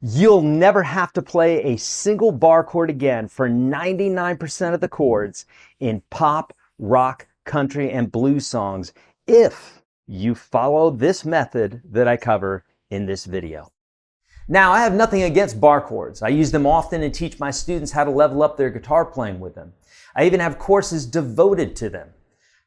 You'll never have to play a single bar chord again for 99% of the chords in pop, rock, country, and blues songs if you follow this method that I cover in this video. Now, I have nothing against bar chords. I use them often and teach my students how to level up their guitar playing with them. I even have courses devoted to them.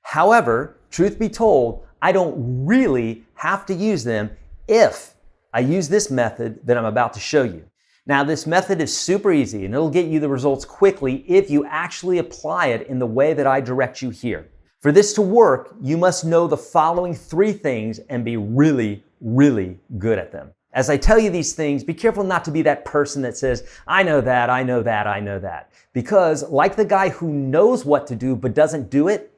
However, truth be told, I don't really have to use them if I use this method that I'm about to show you. Now, this method is super easy and it'll get you the results quickly if you actually apply it in the way that I direct you here. For this to work, you must know the following 3 things and be really, really good at them. As I tell you these things, be careful not to be that person that says, I know that, I know that, I know that. Because like the guy who knows what to do but doesn't do it,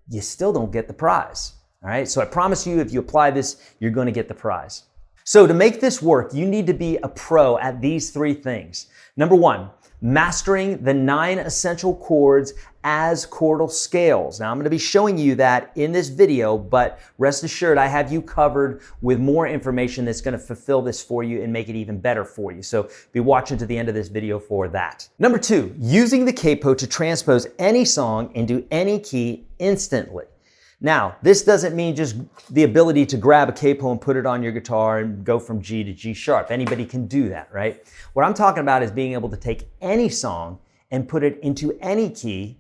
you still don't get the prize. All right, so I promise you, if you apply this, you're going to get the prize. So to make this work, you need to be a pro at these 3 things. Number 1, mastering the 9 essential chords as chordal scales. Now I'm going to be showing you that in this video, but rest assured I have you covered with more information that's going to fulfill this for you and make it even better for you. So be watching to the end of this video for that. Number 2, using the capo to transpose any song into any key instantly. Now, this doesn't mean just the ability to grab a capo and put it on your guitar and go from G to G sharp. Anybody can do that, right? What I'm talking about is being able to take any song and put it into any key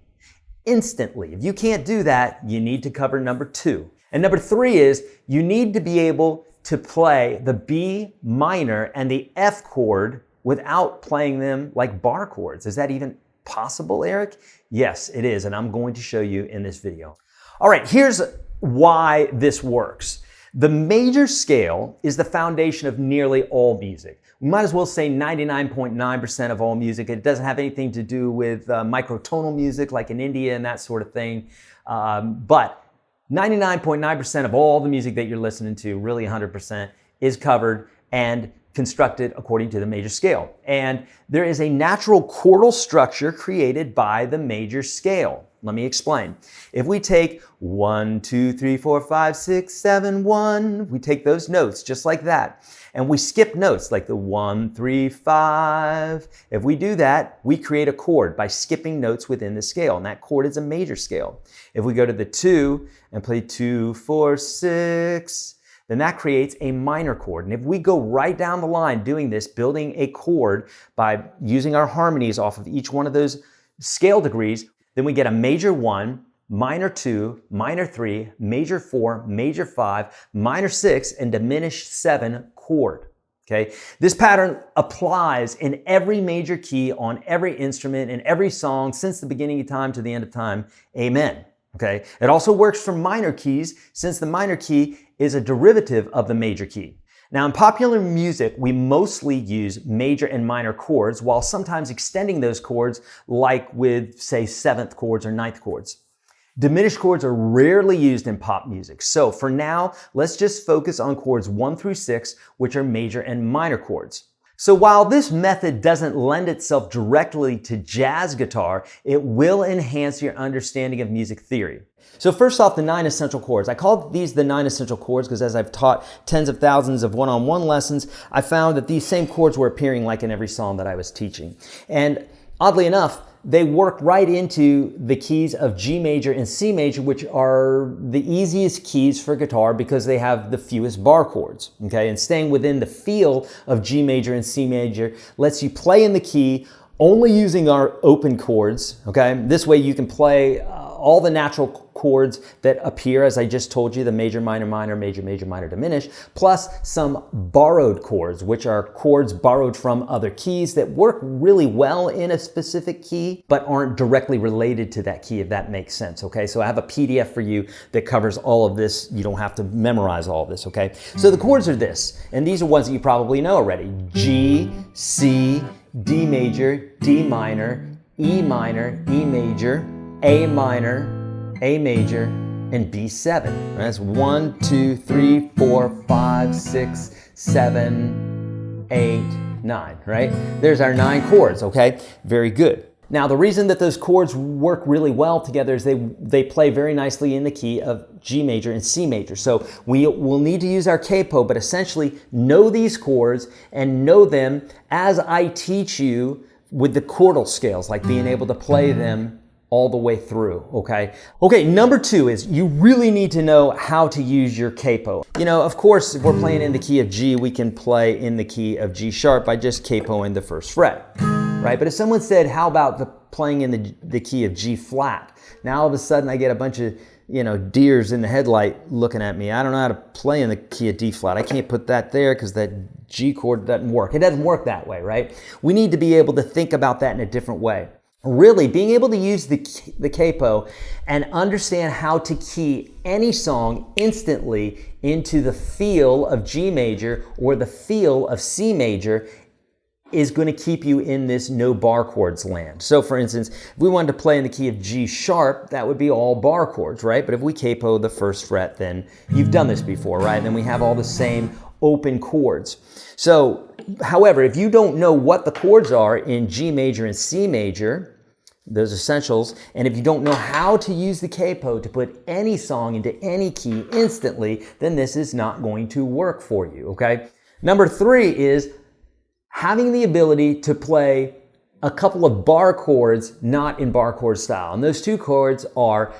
instantly. If you can't do that, you need to cover number 2. And number 3 is you need to be able to play the B minor and the F chord without playing them like bar chords. Is that even possible, Eric? Yes, it is, and I'm going to show you in this video. All right, here's why this works. The major scale is the foundation of nearly all music. We might as well say 99.9% of all music. It doesn't have anything to do with microtonal music like in India and that sort of thing. But 99.9% of all the music that you're listening to, really 100%, is covered and constructed according to the major scale. And there is a natural chordal structure created by the major scale. Let me explain. If we take 1, 2, 3, 4, 5, 6, 7, 1, we take those notes just like that. And we skip notes like the 1, 3, 5. If we do that, we create a chord by skipping notes within the scale. And that chord is a major scale. If we go to the 2 and play 2, 4, 6, then that creates a minor chord. And if we go right down the line doing this, building a chord by using our harmonies off of each one of those scale degrees, then we get a major 1, minor 2, minor 3, major 4, major 5, minor 6, and diminished 7 chord. Okay? This pattern applies in every major key on every instrument in every song since the beginning of time to the end of time. Amen. Okay? It also works for minor keys since the minor key is a derivative of the major key. Now, in popular music, we mostly use major and minor chords while sometimes extending those chords like with, say, 7th chords or 9th chords. Diminished chords are rarely used in pop music. So for now, let's just focus on chords 1 through 6, which are major and minor chords. So while this method doesn't lend itself directly to jazz guitar, it will enhance your understanding of music theory. So first off, the 9 essential chords. I call these the 9 essential chords because as I've taught tens of thousands of one-on-one lessons, I found that these same chords were appearing like in every song that I was teaching. And oddly enough, they work right into the keys of G major and C major, which are the easiest keys for guitar because they have the fewest bar chords, okay? And staying within the feel of G major and C major lets you play in the key only using our open chords, okay? This way you can play all the natural chords that appear, as I just told you, the major, minor, minor, major, major, minor, diminished, plus some borrowed chords, which are chords borrowed from other keys that work really well in a specific key, but aren't directly related to that key, if that makes sense, okay? So I have a PDF for you that covers all of this. You don't have to memorize all of this, okay? So the chords are this, and these are ones that you probably know already. G, C, D major, D minor, E minor, E major, A minor, A major, and B7. That's 1, 2, 3, 4, 5, 6, 7, 8, 9, right? There's our 9 chords, okay? Very good. Now, the reason that those chords work really well together is they play very nicely in the key of G major and C major. So we will need to use our capo, but essentially know these chords and know them as I teach you with the chordal scales, like being able to play them all the way through, okay? Okay, number 2 is you really need to know how to use your capo. You know, of course, if we're playing in the key of G, we can play in the key of G sharp by just capoing the first fret, right? But if someone said, how about playing in the key of G flat? Now all of a sudden I get a bunch of, you know, deers in the headlight looking at me. I don't know how to play in the key of D flat. I can't put that there because that G chord doesn't work. It doesn't work that way, right? We need to be able to think about that in a different way. Really, being able to use the capo and understand how to key any song instantly into the feel of G major or the feel of C major is going to keep you in this no bar chords land. So for instance, if we wanted to play in the key of G sharp, that would be all bar chords, right? But if we capo the first fret, then you've done this before, right? And then we have all the same open chords. So, however, if you don't know what the chords are in G major and C major, those essentials, and if you don't know how to use the capo to put any song into any key instantly, then this is not going to work for you, okay? Number 3 is having the ability to play a couple of bar chords not in bar chord style. And those 2 chords are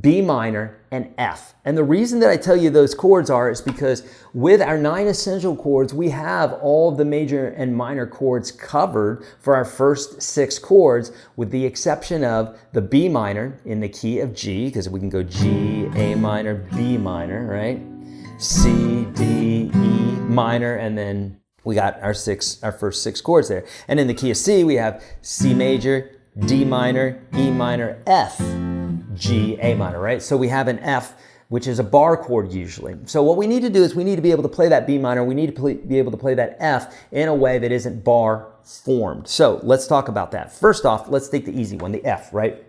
B minor and F. And the reason that I tell you those chords is because with our 9 essential chords, we have all of the major and minor chords covered for our first 6 chords, with the exception of the B minor in the key of G, because we can go G, A minor, B minor, right? C, D, E minor, and then we got our first 6 chords there. And in the key of C, we have C major, D minor, E minor, F, G, A minor, right? So we have an F, which is a bar chord usually. So what we need to do is we need to be able to play that B minor. We need to be able to play that F in a way that isn't bar formed. So let's talk about that. First off, let's take the easy one, the F, right?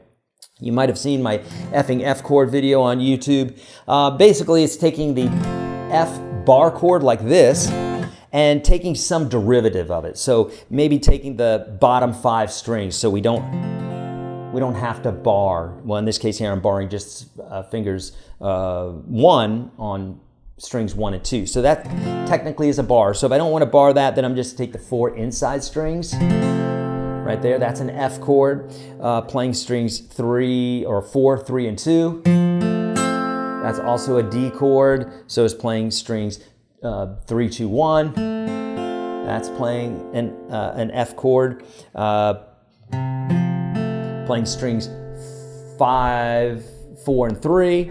You might have seen my effing F chord video on YouTube. Basically, it's taking the F bar chord like this and taking some derivative of it. So maybe taking the bottom 5 strings so we don't have to bar. Well, in this case here, I'm barring just fingers 1 on strings 1 and 2. So that technically is a bar. So if I don't want to bar that, then I'm just take the 4 inside strings right there. That's an F chord. Playing strings 3 or 4, 3, and 2. That's also a D chord. So it's playing strings 3, 2, 1. That's playing an F chord. Playing strings 5, 4, and 3,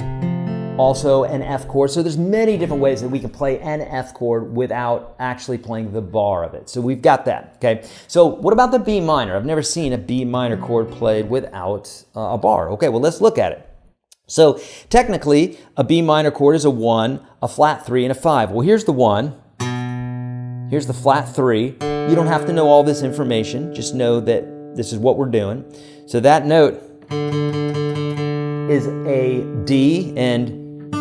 also an F chord. So there's many different ways that we can play an F chord without actually playing the bar of it. So we've got that, okay? So what about the B minor? I've never seen a B minor chord played without a bar. Okay, well, let's look at it. So technically, a B minor chord is a 1, a flat 3, and a 5. Well, here's the 1. Here's the flat 3. You don't have to know all this information. Just know that this is what we're doing. So that note is a D, and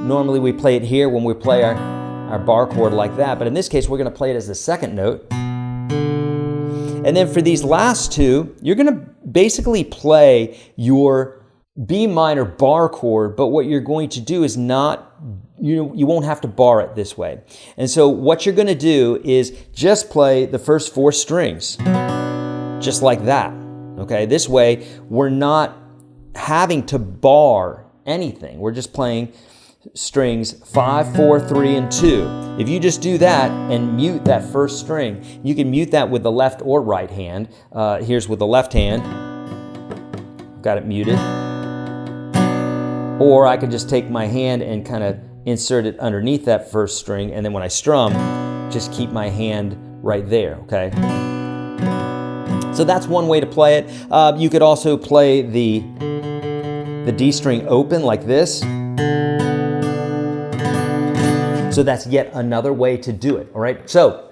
normally we play it here when we play our bar chord like that. But in this case, we're going to play it as the second note. And then for these last 2, you're going to basically play your B minor bar chord, but what you're going to do is you won't have to bar it this way. And so what you're going to do is just play the first 4 strings, just like that. Okay, this way we're not having to bar anything. We're just playing strings 5, 4, 3, and 2. If you just do that and mute that first string, you can mute that with the left or right hand. Here's with the left hand. I've got it muted. Or I could just take my hand and kind of insert it underneath that first string, and then when I strum, just keep my hand right there, okay? So that's one way to play it. You could also play the D string open like this. So that's yet another way to do it, all right? So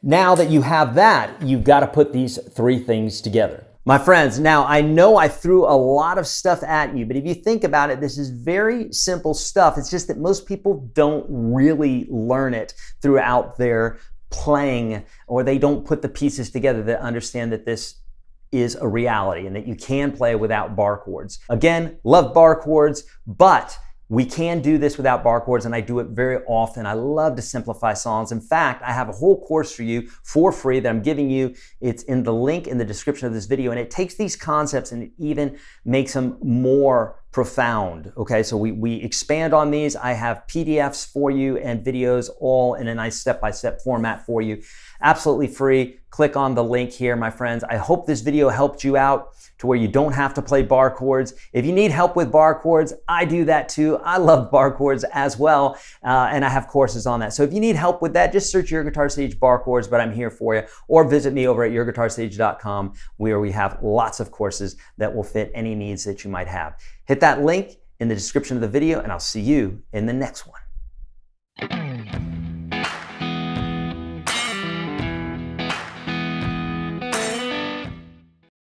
now that you have that, you've got to put these 3 things together. My friends, now I know I threw a lot of stuff at you, but if you think about it, this is very simple stuff. It's just that most people don't really learn it throughout their playing, or they don't put the pieces together that understand that this is a reality and that you can play without bar chords. Again, love bar chords, but we can do this without bar chords, and I do it very often. I love to simplify songs. In fact, I have a whole course for you for free that I'm giving you. It's in the link in the description of this video, and it takes these concepts and it even makes them more profound. Okay, so we expand on these. I have PDFs for you and videos all in a nice step-by-step format for you. Absolutely free. Click on the link here, my friends. I hope this video helped you out to where you don't have to play bar chords. If you need help with bar chords, I do that too. I love bar chords as well, and I have courses on that. So if you need help with that, just search Your Guitar Sage bar chords, but I'm here for you. Or visit me over at YourGuitarSage.com, where we have lots of courses that will fit any needs that you might have. Hit that link in the description of the video, and I'll see you in the next one.